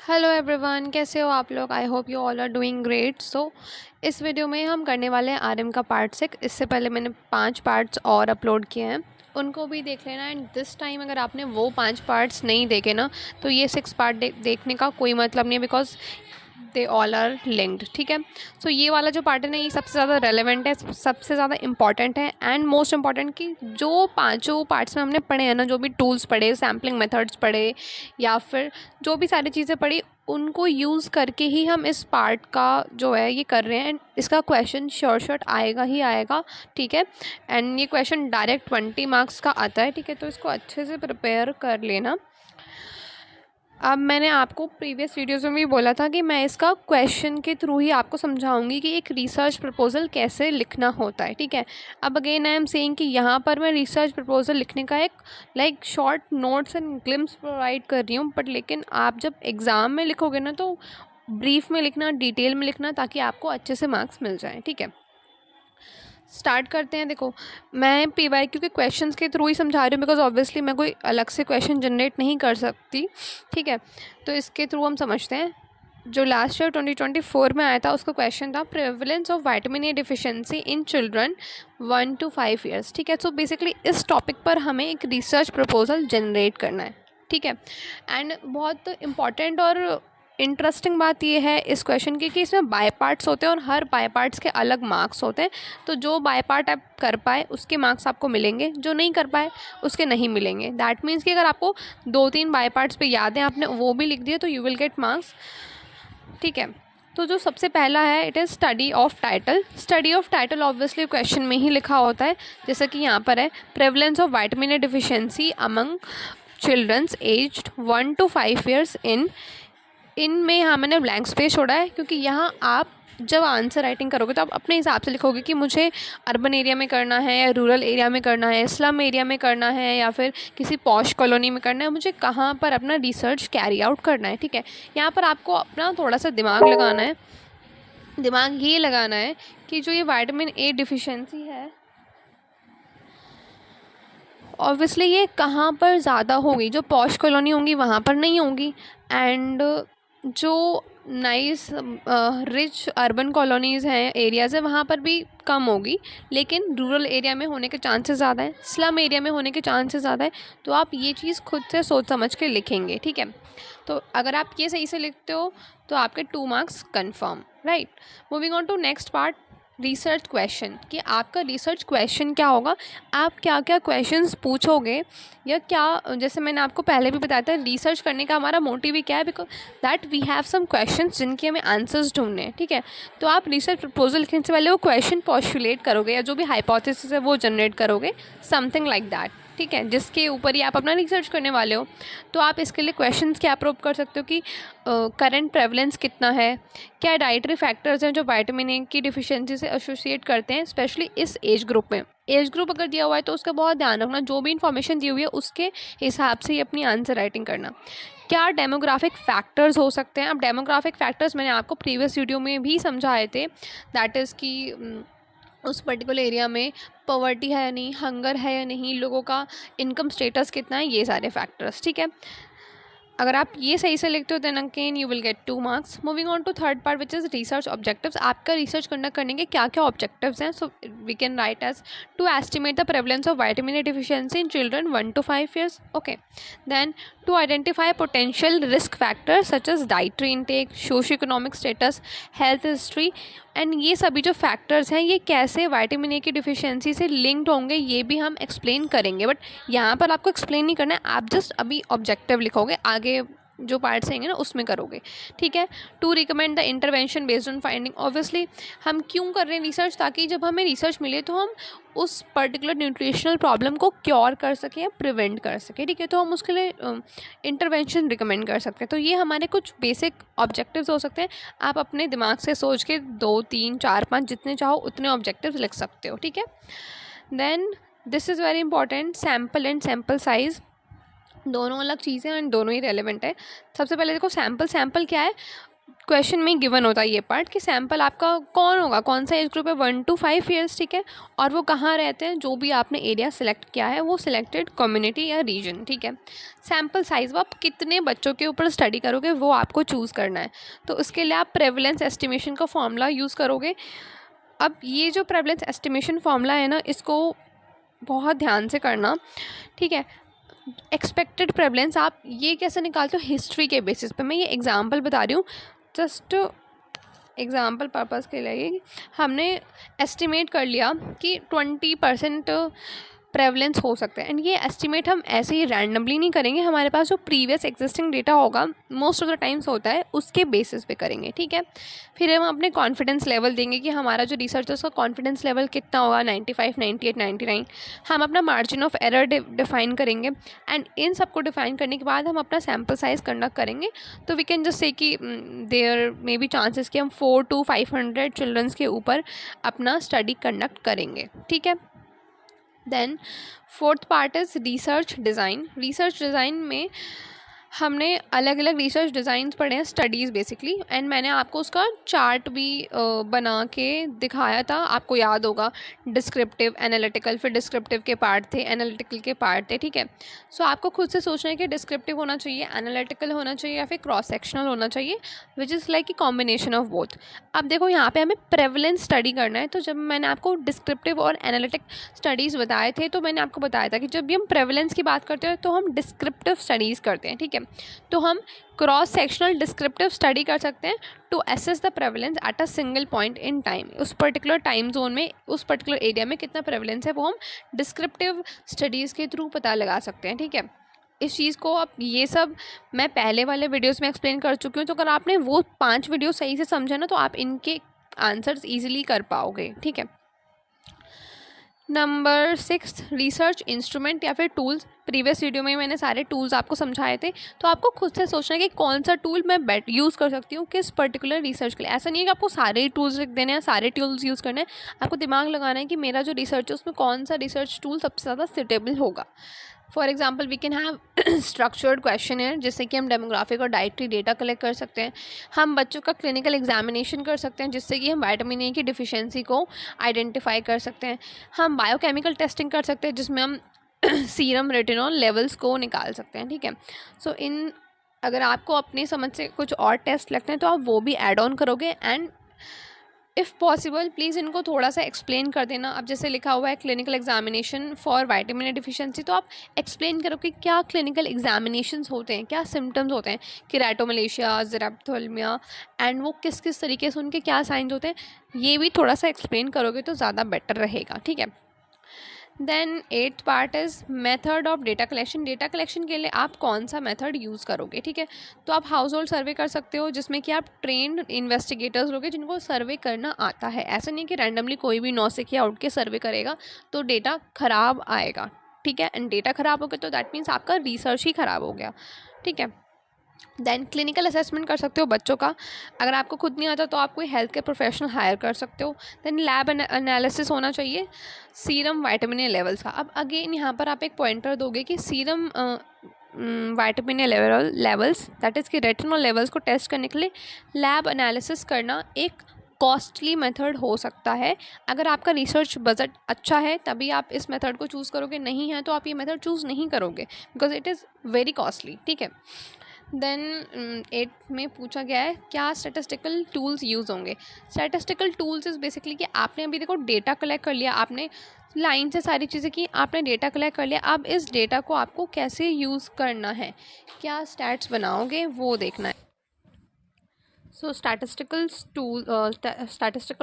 Hello everyone, कैसे हो आप लोग। I hope you all are doing great. इस वीडियो में हम करने वाले हैं आरएम का पार्ट 6। इससे पहले मैंने 5 पार्ट्स और अपलोड किए हैं, उनको भी देख लेना। एंड दिस टाइम अगर आपने वो 5 पार्ट्स नहीं देखे ना, तो ये 6 पार्ट देखने का कोई मतलब नहीं है, because they all are linked. ठीक है। ये वाला जो पार्ट है ना, ये सबसे ज़्यादा रेलेवेंट है, सबसे ज़्यादा इंपॉर्टेंट है एंड मोस्ट इंपॉर्टेंट। कि जो पांचों पार्ट्स में हमने पढ़े हैं ना, जो भी टूल्स पढ़े, सैम्पलिंग मेथड्स पढ़े, या फिर जो भी सारी चीज़ें पढ़ी, उनको यूज़ करके ही हम इस पार्ट का जो है ये कर रहे हैं। एंड इसका क्वेश्चन शॉर्ट आएगा ही आएगा। ठीक है। एंड ये क्वेश्चन डायरेक्ट 20 मार्क्स का आता है। ठीक है। तो इसको अच्छे से प्रिपेयर कर लेना। अब मैंने आपको प्रीवियस वीडियोज़ में भी बोला था कि मैं इसका क्वेश्चन के थ्रू ही आपको समझाऊंगी कि एक रिसर्च प्रपोजल कैसे लिखना होता है। ठीक है। अब अगेन आई एम सेइंग कि यहाँ पर मैं रिसर्च प्रपोजल लिखने का एक short notes and glimpse provide कर रही हूँ, बट लेकिन आप जब एग्ज़ाम में लिखोगे ना, तो ब्रीफ में लिखना, डिटेल में लिखना, ताकि आपको अच्छे से मार्क्स मिल जाएँ। ठीक है। स्टार्ट करते हैं। देखो, मैं पीवाईक्यू के क्वेश्चंस के थ्रू ही समझा रही हूँ, बिकॉज ऑब्वियसली मैं कोई अलग से क्वेश्चन जनरेट नहीं कर सकती। ठीक है। तो इसके थ्रू हम समझते हैं। जो लास्ट ईयर 2024 में आया था, उसका क्वेश्चन था prevalence of vitamin A deficiency in children 1 to 5 years. ठीक है। सो बेसिकली इस टॉपिक पर हमें एक रिसर्च प्रपोजल जनरेट करना है। ठीक है। एंड बहुत इम्पॉर्टेंट और इंटरेस्टिंग बात यह है इस क्वेश्चन की कि इसमें बाय पार्ट्स होते हैं और हर बाय पार्ट्स के अलग मार्क्स होते हैं। तो जो बाय पार्ट आप कर पाए उसके मार्क्स आपको मिलेंगे, जो नहीं कर पाए उसके नहीं मिलेंगे। दैट मीन्स कि अगर आपको 2-3 बाय पार्ट्स पे याद है, आपने वो भी लिख दिया, तो यू विल गेट मार्क्स। ठीक है। तो जो सबसे पहला है, it is study of title. Study of title obviously question में ही लिखा होता है, जैसे कि यहाँ पर है prevalence of vitamin A deficiency among childrens aged 1 to 5 years इनमें यहाँ मैंने ब्लैंक स्पेस छोड़ा है, क्योंकि यहाँ आप जब आंसर राइटिंग करोगे तो आप अपने हिसाब से लिखोगे कि मुझे अर्बन एरिया में करना है या रूरल एरिया में करना है, स्लम एरिया में करना है या फिर किसी पॉश कॉलोनी में करना है, मुझे कहाँ पर अपना रिसर्च कैरी आउट करना है। ठीक है। यहाँ पर आपको अपना थोड़ा सा दिमाग लगाना है। दिमाग ये लगाना है कि जो ये विटामिन ए डिफिशिएंसी है, ऑब्वियसली ये कहाँ पर ज़्यादा होगी। जो पॉश कॉलोनी होंगी वहाँ पर नहीं होंगी, एंड जो नाइस रिच अर्बन कॉलोनीज़ हैं, एरियाज़ हैं, वहाँ पर भी कम होगी। लेकिन रूरल एरिया में होने के चांसेस ज़्यादा है, स्लम एरिया में होने के चांसेस ज़्यादा है। तो आप ये चीज़ खुद से सोच समझ के लिखेंगे। ठीक है। तो अगर आप ये सही से लिखते हो तो आपके 2 marks confirm. Right. Moving on to next part, research question. कि आपका रिसर्च क्वेश्चन क्या होगा, आप क्या क्या क्वेश्चंस पूछोगे, या क्या, जैसे मैंने आपको पहले भी बताया था, रिसर्च करने का हमारा मोटिव ही क्या है, because that we have some questions जिनके हमें आंसर्स ढूंढने हैं। ठीक है। तो आप रिसर्च प्रपोजल लिखने से पहले वो क्वेश्चन पॉस्टुलेट करोगे, या जो भी हाइपोथेसिस है वो जनरेट करोगे, समथिंग लाइक दैट। ठीक है। जिसके ऊपर ही आप अपना रिसर्च करने वाले हो। तो आप इसके लिए क्वेश्चंस क्या प्रोव कर सकते हो कि करंट प्रेवलेंस कितना है, क्या डाइटरी फैक्टर्स हैं जो विटामिन ए की डिफिशिएंसी से एसोसिएट करते हैं, स्पेशली इस एज ग्रुप में। एज ग्रुप अगर दिया हुआ है तो उसका बहुत ध्यान रखना, जो भी इन्फॉर्मेशन दी हुई है उसके हिसाब से ही अपनी आंसर राइटिंग करना। क्या डेमोग्राफिक फैक्टर्स हो सकते हैं। अब डेमोग्राफिक फैक्टर्स मैंने आपको प्रीवियस वीडियो में भी समझाए थे। दैट इज़ कि उस पर्टिकुलर एरिया में पॉवर्टी है या नहीं, हंगर है या नहीं, लोगों का इनकम स्टेटस कितना है, ये सारे फैक्टर्स। ठीक है। अगर आप ये सही से लिखते हो then again you will get 2 marks. Moving on to third part which is research objectives. आपका रिसर्च करने के क्या क्या ऑब्जेक्टिव्स हैं। So we can write as to estimate the prevalence of vitamin A deficiency in children 1 to 5 years. Okay. Then to identify potential risk factors such as dietary intake, socio economic status, health history. And ये सभी जो factors हैं ये कैसे vitamin A की deficiency से linked होंगे, ये भी हम एक्सप्लेन करेंगे। बट यहाँ पर आपको एक्सप्लेन नहीं करना है, आप जस्ट अभी ऑब्जेक्टिव लिखोगे, आगे जो पार्ट्स आएंगे ना उसमें करोगे। ठीक है। To recommend the intervention based on finding. Obviously हम क्यों कर रहे हैं रिसर्च, ताकि जब हमें रिसर्च मिले तो हम उस पर्टिकुलर न्यूट्रिशनल प्रॉब्लम को क्योर कर सकें या प्रिवेंट कर सकें। ठीक है। तो हम उसके लिए इंटरवेंशन रिकमेंड कर सकते हैं। तो ये हमारे कुछ बेसिक ऑब्जेक्टिव्स हो सकते हैं। आप अपने दिमाग से सोच के 2, 3, 4, 5 जितने चाहो उतने ऑब्जेक्टिव्स लिख सकते हो। ठीक है। Then this is very important, sample and sample size. दोनों अलग चीज़ें हैं एंड दोनों ही रेलिवेंट है। सबसे पहले देखो, सैम्पल क्या है। क्वेश्चन में गिवन होता है ये पार्ट कि सैम्पल आपका कौन होगा, कौन सा एज ग्रुप है, 1 to 5 ईयर्स, ठीक है, और वो कहाँ रहते हैं, जो भी आपने एरिया सेलेक्ट किया है वो सिलेक्टेड कम्युनिटी या रीजन, ठीक है। सैम्पल साइज़, आप कितने बच्चों के ऊपर स्टडी करोगे वो आपको चूज़ करना है। तो उसके लिए आप प्रेवलेंस एस्टिमेशन का फॉर्मूला यूज़ करोगे। अब ये जो प्रेवलेंस एस्टिमेशन फॉर्मूला है ना, इसको बहुत ध्यान से करना, ठीक है। एक्सपेक्टेड प्रेवलेंस आप ये कैसे निकालते हो, हिस्ट्री के बेसिस पे। मैं ये एग्जांपल बता रही हूँ, जस्ट एग्जांपल पर्पस के लिए। हमने एस्टिमेट कर लिया कि 20% प्रेवलेंस हो सकता है, एंड ये एस्टिमेट हम ऐसे ही रैंडमली नहीं करेंगे, हमारे पास जो प्रीवियस एग्जिस्टिंग डेटा होगा मोस्ट ऑफ द टाइम्स होता है, उसके बेसिस पे करेंगे, ठीक है। फिर हम अपने कॉन्फिडेंस लेवल देंगे कि हमारा जो रिसर्च है उसका कॉन्फिडेंस लेवल कितना होगा, 95, 98, 99। हम अपना मार्जिन ऑफ एरर डिफाइन करेंगे, एंड इन सबको डिफाइन करने के बाद हम अपना सैम्पल साइज कंडक्ट करेंगे। तो वी कैन जस्ट से कि देयर मे बी चांसेस कि हम 400 to 500 चिल्ड्रंस के ऊपर अपना स्टडी कंडक्ट करेंगे, ठीक है। Then fourth part is research design. Research design में हमने अलग अलग रिसर्च डिज़ाइंस पढ़े हैं, स्टडीज़ बेसिकली, एंड मैंने आपको उसका चार्ट भी बना के दिखाया था, आपको याद होगा। डिस्क्रिप्टिव, एनालिटिकल, फिर डिस्क्रिप्टिव के पार्ट थे, एनालिटिकल के पार्ट थे, ठीक है। सो आपको खुद से सोचना है कि डिस्क्रिप्टिव होना चाहिए, एनालिटिकल होना चाहिए, या फिर क्रॉस सेक्शनल होना चाहिए, which is like a combination of both. अब देखो यहाँ पे हमें प्रेवलेंस स्टडी करना है, तो जब मैंने आपको डिस्क्रिप्टिव और एनालिटिक स्टडीज़ बताए थे, तो मैंने आपको बताया था कि जब भी हम प्रेवलेंस की बात करते हैं तो हम डिस्क्रिप्टिव स्टडीज़ करते हैं, ठीक है। तो हम क्रॉस सेक्शनल डिस्क्रिप्टिव स्टडी कर सकते हैं to assess the prevalence at a single point in time. उस पर्टिकुलर टाइम जोन में, उस पर्टिकुलर एरिया में कितना प्रेवलेंस है वो हम डिस्क्रिप्टिव स्टडीज़ के थ्रू पता लगा सकते हैं, ठीक है। इस चीज़ को अब ये सब मैं पहले वाले वीडियोस में एक्सप्लेन कर चुकी हूँ, तो अगर आपने वो 5 वीडियो सही से समझा ना, तो आप इनके आंसर्स ईजिली कर पाओगे, ठीक है। नंबर 6, रिसर्च इंस्ट्रूमेंट या फिर टूल्स। प्रीवियस वीडियो में मैंने सारे टूल्स आपको समझाए थे, तो आपको खुद से सोचना है कि कौन सा टूल मैं यूज़ कर सकती हूँ किस पर्टिकुलर रिसर्च के लिए। ऐसा नहीं है कि आपको सारे टूल्स लिख देने हैं, सारे टूल्स यूज़ करने हैं, आपको दिमाग लगाना है कि मेरा जो रिसर्च है उसमें कौन सा रिसर्च टूल सबसे ज़्यादा सुटेबल होगा। For example we can have structured question है, जिससे कि हम डेमोग्राफिक और डाइटरी डेटा कलेक्ट कर सकते हैं। हम बच्चों का क्लिनिकल एग्जामिनेशन कर सकते हैं, जिससे कि हम विटामिन ए की डिफिशियंसी को आइडेंटिफाई कर सकते हैं। हम बायोकेमिकल टेस्टिंग कर सकते हैं, जिसमें हम सीरम रेटिनॉल लेवल्स को निकाल सकते हैं, ठीक है। सो इन अगर आपको अपनी समझ से कुछ और टेस्ट लगते हैं तो आप वो भी ऐड ऑन करोगे, एंड इफ़ पॉसिबल प्लीज़ इनको थोड़ा सा एक्सप्लेन कर देना। अब जैसे लिखा हुआ है clinical examination for vitamin A deficiency, तो आप एक्सप्लेन करो कि क्या क्लिनिकल एग्जामिनेशंस होते हैं, क्या सिम्टम्स होते हैं, केराटोमलेशिया, ज़ेरेप्थेल्मिया, एंड वो किस किस तरीके से उनके क्या साइंस होते हैं, ये भी थोड़ा सा एक्सप्लेन करोगे तो ज़्यादा बेटर रहेगा, ठीक है। Then 8th part is method of data collection. Data collection के लिए आप कौन सा मेथड यूज़ करोगे, ठीक है। तो आप हाउस होल्ड सर्वे कर सकते हो, जिसमें कि आप ट्रेंड इन्वेस्टिगेटर्स लोगे जिनको सर्वे करना आता है। ऐसा नहीं कि रैंडमली कोई भी नौसिखिया उठ के सर्वे करेगा तो डेटा ख़राब आएगा, ठीक है। एंड डेटा ख़राब हो गया तो दैट मीन्स आपका रिसर्च ही ख़राब हो गया, ठीक है। देन क्लिनिकल असेसमेंट कर सकते हो बच्चों का। अगर आपको खुद नहीं आता तो आप कोई हेल्थ केयर प्रोफेशनल हायर कर सकते हो। देन लैब एनालिसिस होना चाहिए सीरम विटामिन ए लेवल्स का। अब अगेन यहाँ पर आप एक पॉइंटर दोगे कि serum vitamin A levels that is कि रेटिनॉल लेवल्स को टेस्ट करने के लिए लैब एनालिसिस करना एक कॉस्टली मेथड हो सकता है। अगर आपका रिसर्च बजट अच्छा है तभी आप इस मेथड को चूज़ करोगे, नहीं है तो आप ये मेथड चूज़ नहीं करोगे because it is very costly, ठीक है। देन 8 में पूछा गया है क्या स्टैटिस्टिकल टूल्स यूज़ होंगे। स्टैटिस्टिकल टूल्स इज़ बेसिकली कि आपने अभी देखो डेटा कलेक्ट कर लिया, आपने लाइन से सारी चीज़ें की, आपने डेटा कलेक्ट कर लिया, अब इस डेटा को आपको कैसे यूज़ करना है, क्या स्टैट्स बनाओगे वो देखना है। So statistical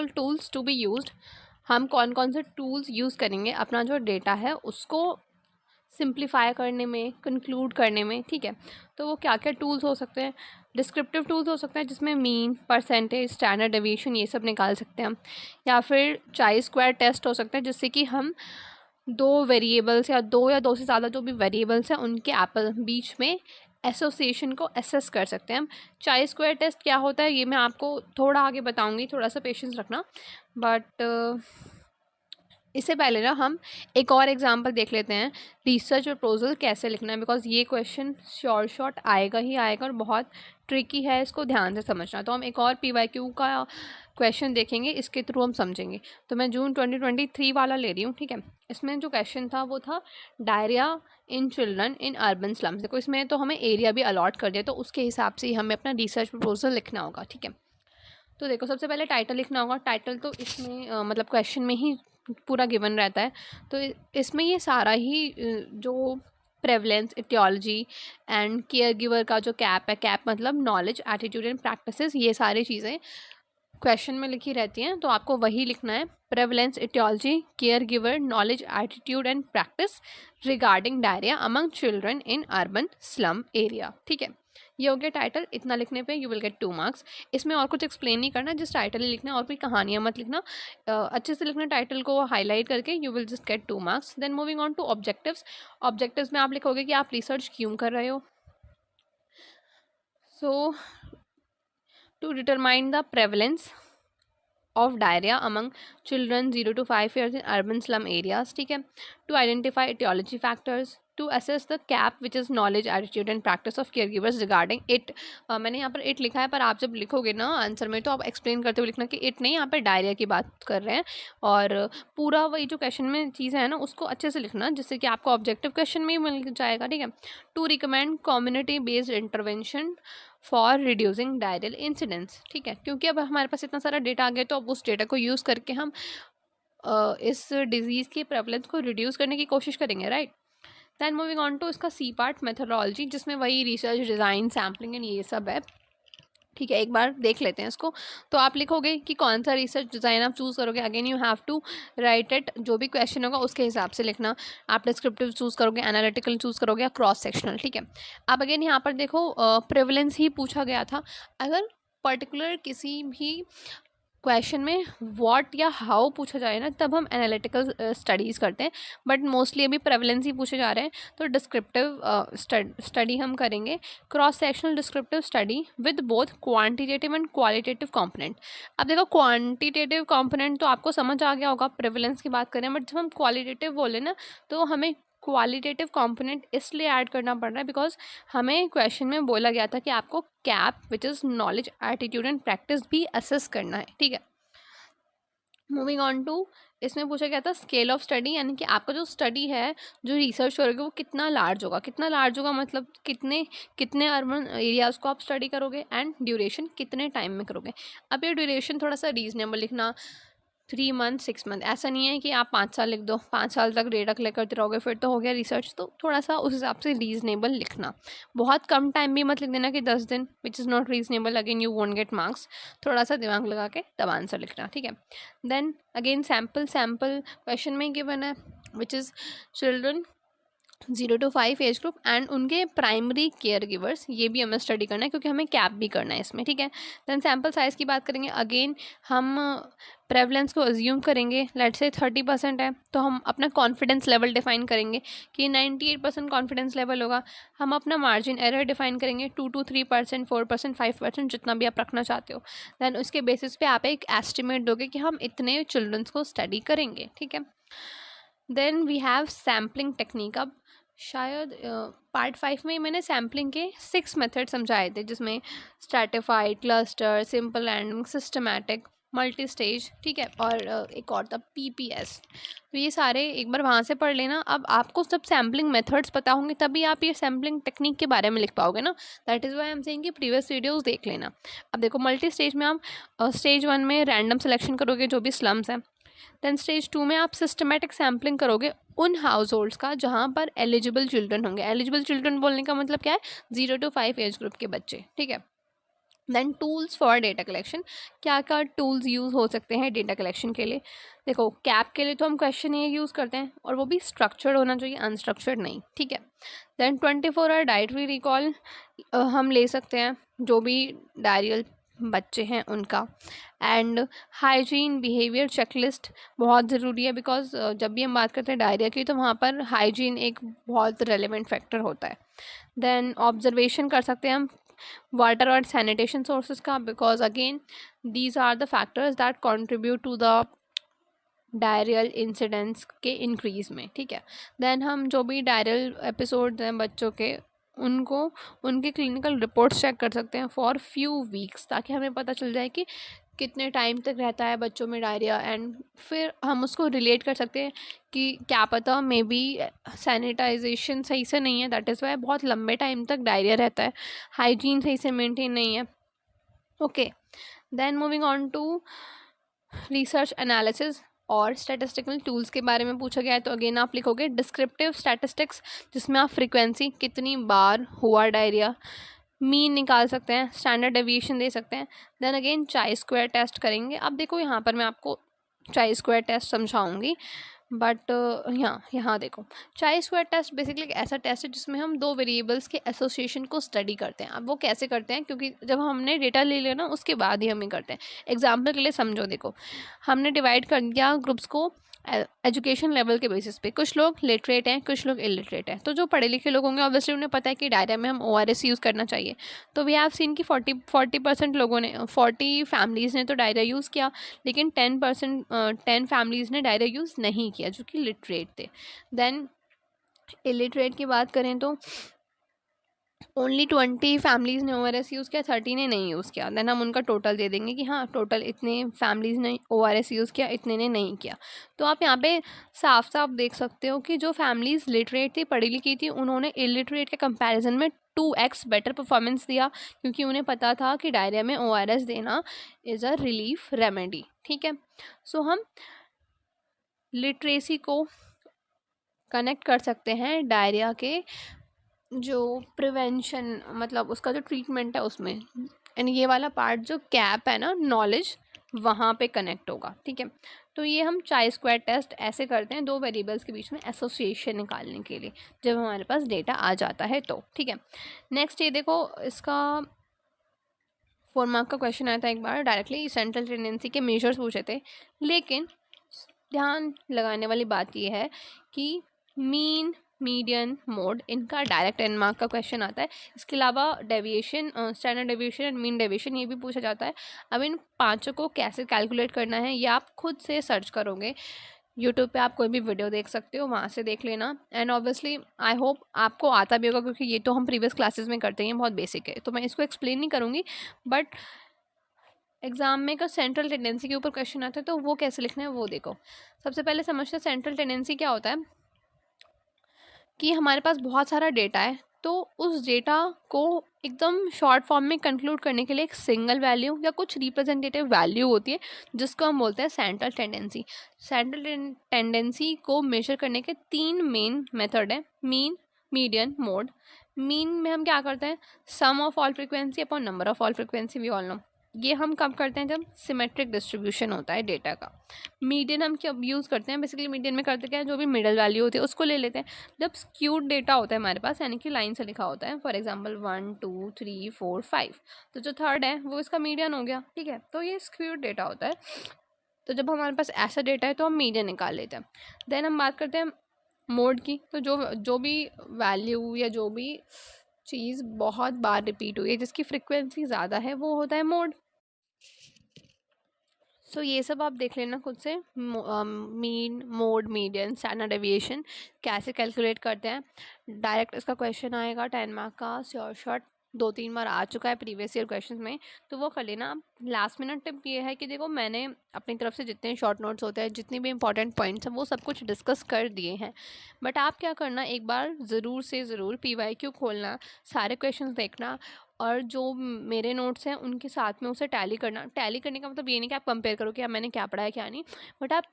tools to be used, हम कौन कौन से टूल्स यूज़ करेंगे अपना जो डेटा है उसको सिंप्लीफाई करने में, कंक्लूड करने में, ठीक है। तो वो क्या क्या टूल्स हो सकते हैं। डिस्क्रिप्टिव टूल्स हो सकते हैं जिसमें मीन, परसेंटेज, स्टैंडर्ड डेविएशन ये सब निकाल सकते हैं हम, या फिर चाई स्क्वायर टेस्ट हो सकता है जिससे कि हम दो वेरिएबल्स या दो से ज़्यादा जो भी वेरिएबल्स हैं उनके बीच में एसोसिएशन को एसेस कर सकते हैं हम। चाई स्क्वायर टेस्ट क्या होता है ये मैं आपको थोड़ा आगे बताऊँगी, थोड़ा सा पेशेंस रखना। बट इससे पहले ना हम एक और एग्जांपल देख लेते हैं, रिसर्च प्रपोजल कैसे लिखना है, बिकॉज ये क्वेश्चन शॉर्ट आएगा ही आएगा और बहुत ट्रिकी है, इसको ध्यान से समझना। तो हम एक और PYQ का क्वेश्चन देखेंगे, इसके थ्रू हम समझेंगे। तो मैं जून 2023 वाला ले रही हूँ, ठीक है। इसमें जो क्वेश्चन था वो था diarrhoea in children in urban slums. देखो इसमें तो हमें एरिया भी अलॉट कर दिया, तो उसके हिसाब से ही हमें अपना रिसर्च प्रपोजल लिखना होगा, ठीक है। तो देखो सबसे पहले टाइटल लिखना होगा। टाइटल तो इसमें मतलब क्वेश्चन में ही पूरा गिवन रहता है, तो इसमें ये सारा ही जो prevalence, etiology and care giver का जो कैप है, कैप मतलब नॉलेज, एटीट्यूड एंड प्रैक्टिसेस, ये सारी चीज़ें क्वेश्चन में लिखी रहती हैं। तो आपको वही लिखना है, prevalence, etiology, care giver, knowledge, attitude and practice regarding diarrhoea among children in urban slum area, ठीक है। ये हो गया टाइटल। इतना लिखने पे यू विल गेट 2 मार्क्स। इसमें और कुछ एक्सप्लेन नहीं करना, जिस टाइटल ही लिखना, और कोई कहानियाँ मत लिखना, अच्छे से लिखना टाइटल को हाईलाइट करके, you will just get 2 marks. Then moving on to objectives. Objectives में आप लिखोगे कि आप रिसर्च क्यों कर रहे हो। So to determine the prevalence of diarrhea among children 0 to 5 years in urban slum areas, ठीक है। to identify etiology factors, to assess the cap which is knowledge, attitude and practice of caregivers regarding it। मैंने यहाँ पर it लिखा है, पर आप जब लिखोगे ना आंसर में तो आप एक्सप्लेन करते हुए लिखना कि it नहीं, यहाँ पर डायरिया की बात कर रहे हैं, और पूरा वही जो क्वेश्चन में चीज़ है ना उसको अच्छे से लिखना, जिससे कि आपको ऑब्जेक्टिव क्वेश्चन में ही मिल जाएगा, ठीक है। To recommend community based intervention for reducing diarrhoeal incidents, ठीक है। क्योंकि अब हमारे पास इतना सारा डेटा आ गया, तो अब उस डेटा को यूज़ करके हम इस डिजीज़ की प्रेवलेंस को रिड्यूस करने की कोशिश करेंगे, right. Then moving on to इसका C पार्ट, मेथोडोलॉजी, जिसमें वही रिसर्च, डिज़ाइन, सैम्पलिंग एंड ये सब है, ठीक है। एक बार देख लेते हैं इसको। तो आप लिखोगे कि कौन सा रिसर्च डिज़ाइन आप चूज़ करोगे। Again you have to write it, जो भी क्वेश्चन होगा उसके हिसाब से लिखना। आप डिस्क्रिप्टिव चूज़ करोगे, एनालिटिकल चूज़ करोगे या क्रॉस सेक्शनल, ठीक है। अब अगेन यहाँ पर देखो प्रेवलेंस ही पूछा गया था। अगर पर्टिकुलर किसी भी क्वेश्चन में व्हाट या हाउ पूछा जाए ना, तब हम एनालिटिकल स्टडीज़ करते हैं, बट मोस्टली अभी प्रेवलेंस ही पूछे जा रहे हैं, तो डिस्क्रिप्टिव स्टडी हम करेंगे, cross sectional descriptive study with both quantitative and qualitative component. अब देखो क्वांटिटेटिव कंपोनेंट तो आपको समझ आ गया होगा, प्रेवलेंस की बात करें, बट जब हम क्वालिटेटिव बोले ना, तो हमें क्वालिटेटिव कंपोनेंट इसलिए ऐड करना पड़ रहा है बिकॉज हमें क्वेश्चन में बोला गया था कि आपको cap which is knowledge, attitude and practice भी असेस करना है, ठीक है। मूविंग ऑन टू इसमें पूछा गया था स्केल ऑफ स्टडी, यानी कि आपका जो स्टडी है, जो रिसर्च करोगे, वो कितना लार्ज होगा। कितना लार्ज होगा मतलब कितने कितने अर्बन एरियाज़ को आप स्टडी करोगे, एंड ड्यूरेशन कितने टाइम में करोगे। अब ये ड्यूरेशन थोड़ा सा रीजनेबल लिखना, 3 मंथ, 6 मंथ, ऐसा नहीं है कि आप 5 साल लिख दो, 5 साल तक डेटा कलेक्ट करते रहोगे फिर तो हो गया रिसर्च। तो थोड़ा सा उस हिसाब से रीजनेबल लिखना। बहुत कम टाइम भी मत लिख देना कि 10 दिन, which is not reasonable, again you won't get marks. थोड़ा सा दिमाग लगा के तब आंसर लिखना, ठीक है। देन अगेन सैम्पल क्वेश्चन में गिवन है which is children 0 to 5 age group and उनके प्राइमरी केयर गिवर्स, ये भी हमें स्टडी करना है क्योंकि हमें कैप भी करना है इसमें, ठीक है। देन सैम्पल साइज़ की बात करेंगे। अगेन हम प्रेवलेंस को अज्यूम करेंगे, लेट्स से 30% है, तो हम अपना कॉन्फिडेंस लेवल डिफाइन करेंगे कि 98% कॉन्फिडेंस लेवल होगा। हम अपना मार्जिन एरर डिफाइन करेंगे, 2 to 3%, 4%, 5%, जितना भी आप रखना चाहते हो। देन उसके बेसिस पे आप एक एस्टिमेट दोगे कि हम इतने चिल्ड्रंस को स्टडी करेंगे, ठीक है। Then we have sampling technique. अब शायद पार्ट 5 में मैंने सैम्पलिंग के 6 मेथड समझाए थे, जिसमें stratified, cluster, simple ending, systematic, multi stage, ठीक है, और एक और था PPS। तो ये सारे एक बार वहाँ से पढ़ लेना। अब आपको सब सैम्पलिंग मेथड्स पता होंगे तभी आप ये सैम्पलिंग टेक्निक के बारे में लिख पाओगे ना। That is why I am saying कि प्रीवियस वीडियोस देख लेना। अब देखो मल्टी स्टेज में आप स्टेज 1 में रैंडम सिलेक्शन करोगे जो भी स्लम्स हैं। देन स्टेज 2 में आप सिस्टमेटिक सैम्पलिंग करोगे उन हाउस होल्ड्स का जहाँ पर एलिजिबल चिल्ड्रन होंगे। एलिजिबल चिल्ड्रन बोलने का मतलब क्या है, 0 to 5 एज ग्रुप के बच्चे, ठीक है। Then tools for data collection, क्या क्या टूल्स यूज़ हो सकते हैं डेटा कलेक्शन के लिए। देखो कैप के लिए तो हम क्वेश्चन ये यूज़ करते हैं, और वो भी स्ट्रक्चर्ड होना चाहिए, अनस्ट्रक्चर्ड नहीं, ठीक है। देन 24 आवर डाइटरी रिकॉल हम ले सकते हैं, जो भी डायरियल बच्चे हैं उनका। एंड हाइजीन बिहेवियर चेकलिस्ट बहुत ज़रूरी है, बिकॉज जब भी हम बात करते हैं डायरिया की तो वहाँ पर हाइजीन एक बहुत रेलेवेंट फैक्टर होता है। देन ऑब्जर्वेशन कर सकते हैं हम वाटर और सैनिटेशन सोर्सेज का, because again these are the factors that contribute to the diarrhoeal incidents के इंक्रीज़ में, ठीक है। देन हम जो भी डायरियल एपिसोड्स हैं बच्चों के, उनको उनके क्लिनिकल रिपोर्ट्स चेक कर सकते हैं फॉर फ्यू वीक्स, ताकि हमें पता चल जाए कि कितने टाइम तक रहता है बच्चों में डायरिया, एंड फिर हम उसको रिलेट कर सकते हैं कि क्या पता मे बी सैनिटाइजेशन सही से नहीं है, दैट इज़ वाई बहुत लंबे टाइम तक डायरिया रहता है, हाइजीन सही से मेंटेन नहीं है। Okay, then moving on to research analysis और स्टैटिस्टिकल टूल्स के बारे में पूछा गया है, तो अगेन आप लिखोगे डिस्क्रिप्टिव स्टैटिस्टिक्स, जिसमें आप फ्रीक्वेंसी कितनी बार हुआ डायरिया, मीन निकाल सकते हैं, स्टैंडर्ड डेविएशन दे सकते हैं। देन अगेन चाई स्क्वायर टेस्ट करेंगे। अब देखो यहाँ पर मैं आपको चाई स्क्वायर टेस्ट समझाऊंगी, बट यहाँ देखो, चाई स्क्वायर टेस्ट बेसिकली एक ऐसा टेस्ट है जिसमें हम दो वेरिएबल्स के एसोसिएशन को स्टडी करते हैं। अब वो कैसे करते हैं, क्योंकि जब हमने डेटा ले लिया ना उसके बाद ही हम ये करते हैं। एग्जाम्पल के लिए समझो, देखो हमने डिवाइड कर दिया ग्रुप्स को एजुकेशन लेवल के बेसिस पे, कुछ लोग लिटरेट हैं, कुछ लोग इलिटरेट हैं। तो जो पढ़े लिखे लोग होंगे ऑब्वियसली उन्हें पता है कि डायरिया में हम ORS यूज़ करना चाहिए। तो वी हैव सीन कि 40% लोगों ने, 40 फैमिलीज़ ने तो डायरिया यूज़ किया, लेकिन 10 फैमिलीज़ ने डायरिया यूज़ नहीं किया जो कि लिटरेट थे। देन इलिटरेट की बात करें तो ओनली 20 फैमिलीज़ ने ORS यूज़ किया, 30 ने नहीं यूज़ किया। देन हम उनका टोटल दे देंगे कि हाँ टोटल इतने फैमिलीज़ ने ORS यूज़ किया, इतने ने नहीं किया। तो आप यहाँ पे साफ साफ देख सकते हो कि जो फैमिलीज़ लिटरेट थी, पढ़ी लिखी थी, उन्होंने इलिटरेट के कंपैरिजन में 2x बेटर परफॉर्मेंस दिया, क्योंकि उन्हें पता था कि डायरिया में ORS देना इज़ अ रिलीफ रेमेडी, ठीक है। सो हम लिटरेसी को कनेक्ट कर सकते हैं डायरिया के जो प्रिवेंशन, मतलब उसका जो ट्रीटमेंट है उसमें, एंड ये वाला पार्ट जो कैप है ना नॉलेज, वहाँ पे कनेक्ट होगा, ठीक है। तो ये हम चाई स्क्वायर टेस्ट ऐसे करते हैं दो वेरिएबल्स के बीच में एसोसिएशन निकालने के लिए, जब हमारे पास डेटा आ जाता है तो, ठीक है। नेक्स्ट ये देखो, इसका 4 मार्क का क्वेश्चन आया था एक बार, डायरेक्टली सेंट्रल टेंडेंसी के मेजर्स पूछे थे, लेकिन ध्यान लगाने वाली बात यह है कि मीन, मीडियन, मोड, इनका डायरेक्ट 10 मार्क का क्वेश्चन आता है। इसके अलावा deviation, standard deviation and mean deviation, ये भी पूछा जाता है। अब इन पांचों को कैसे कैलकुलेट करना है ये आप खुद से सर्च करोगे, यूट्यूब पे आप कोई भी वीडियो देख सकते हो, वहाँ से देख लेना। एंड ऑब्वियसली आई होप आपको आता भी होगा, क्योंकि ये तो हम प्रीवियस क्लासेस में करते हैं, बहुत बेसिक है, तो मैं इसको एक्सप्लेन नहीं करूँगी। बट एग्जाम में का सेंट्रल टेंडेंसी के ऊपर क्वेश्चन आता है, तो वो कैसे लिखना है वो देखो। सबसे पहले समझते हैं सेंट्रल टेंडेंसी क्या होता है, कि हमारे पास बहुत सारा डेटा है, तो उस डेटा को एकदम शॉर्ट फॉर्म में कंक्लूड करने के लिए एक सिंगल वैल्यू या कुछ रिप्रेजेंटेटिव वैल्यू होती है, जिसको हम बोलते हैं सेंट्रल टेंडेंसी। सेंट्रल टेंडेंसी को मेजर करने के 3 मेन मेथड है, मीन, मीडियन, मोड। मीन में हम क्या करते हैं, sum of all frequency upon number of all frequency, we all know. ये हम कब करते हैं, जब सिमेट्रिक डिस्ट्रीब्यूशन होता है डेटा का। मीडियन हम क्या यूज़ करते हैं, बेसिकली मीडियन में करते क्या है, जो भी मिडल वैल्यू होती है उसको ले लेते हैं। जब स्क्यूड डेटा होता है हमारे पास, यानी कि लाइन से लिखा होता है, फॉर एग्जांपल 1 2 3 4 5, तो जो थर्ड है वो इसका मीडियन हो गया, ठीक है। तो ये स्क्यूड डेटा होता है। तो जब हमारे पास ऐसा डेटा है तो हम मीडियन निकाल लेते हैं। देन हम बात करते हैं मोड की, तो जो भी वैल्यू या जो भी चीज़ बहुत बार रिपीट हुई है, जिसकी फ्रिक्वेंसी ज़्यादा है, वो होता है मोड। सो ये सब आप देख लेना खुद से, mean, mode, median, standard deviation कैसे कैलकुलेट करते हैं। डायरेक्ट इसका क्वेश्चन आएगा 10 मार्क का, श्योर शॉट, 2-3 बार आ चुका है प्रीवियस ईयर क्वेश्चन में, तो वो कर लेना। लास्ट मिनट टिप ये है कि देखो मैंने अपनी तरफ से जितने शॉर्ट नोट्स होते हैं, जितने भी इंपॉर्टेंट पॉइंट्स हैं, वो सब कुछ डिस्कस कर दिए हैं। बट आप क्या करना, एक बार ज़रूर से ज़रूर PYQ खोलना, सारे क्वेश्चन देखना, और जो मेरे नोट्स हैं उनके साथ में उसे टैली करना। टैली करने का मतलब ये नहीं कि आप कंपेयर करो कि मैंने क्या पढ़ा है क्या नहीं, बट आप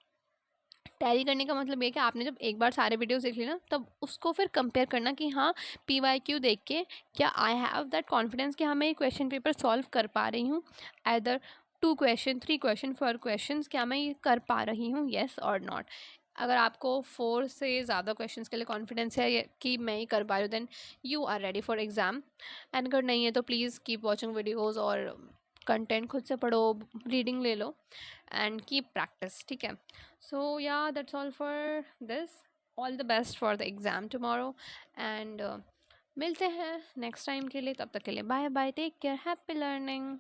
टैली करने का मतलब ये कि आपने जब एक बार सारे वीडियोस देख लिए ना, तब उसको फिर कंपेयर करना कि हाँ PYQ देख के क्या आई हैव दैट कॉन्फिडेंस कि हाँ मैं ये क्वेश्चन पेपर सॉल्व कर पा रही हूँ, एदर 2 क्वेश्चन 3 क्वेश्चन 4 क्वेश्चन, क्या मैं ये कर पा रही हूँ, येस और नॉट। अगर आपको 4 से ज़्यादा क्वेश्चंस के लिए कॉन्फिडेंस है कि मैं ये कर पा रही हूँ, then you are ready for exam. And अगर नहीं है तो प्लीज़ कीप वॉचिंग वीडियोज़ और कंटेंट खुद से पढ़ो, रीडिंग ले लो, एंड कीप प्रैक्टिस, ठीक है। सो या that's all for this, all the best for the exam tomorrow, and मिलते हैं नेक्स्ट टाइम के लिए। तब तक के लिए bye bye, take care, happy learning.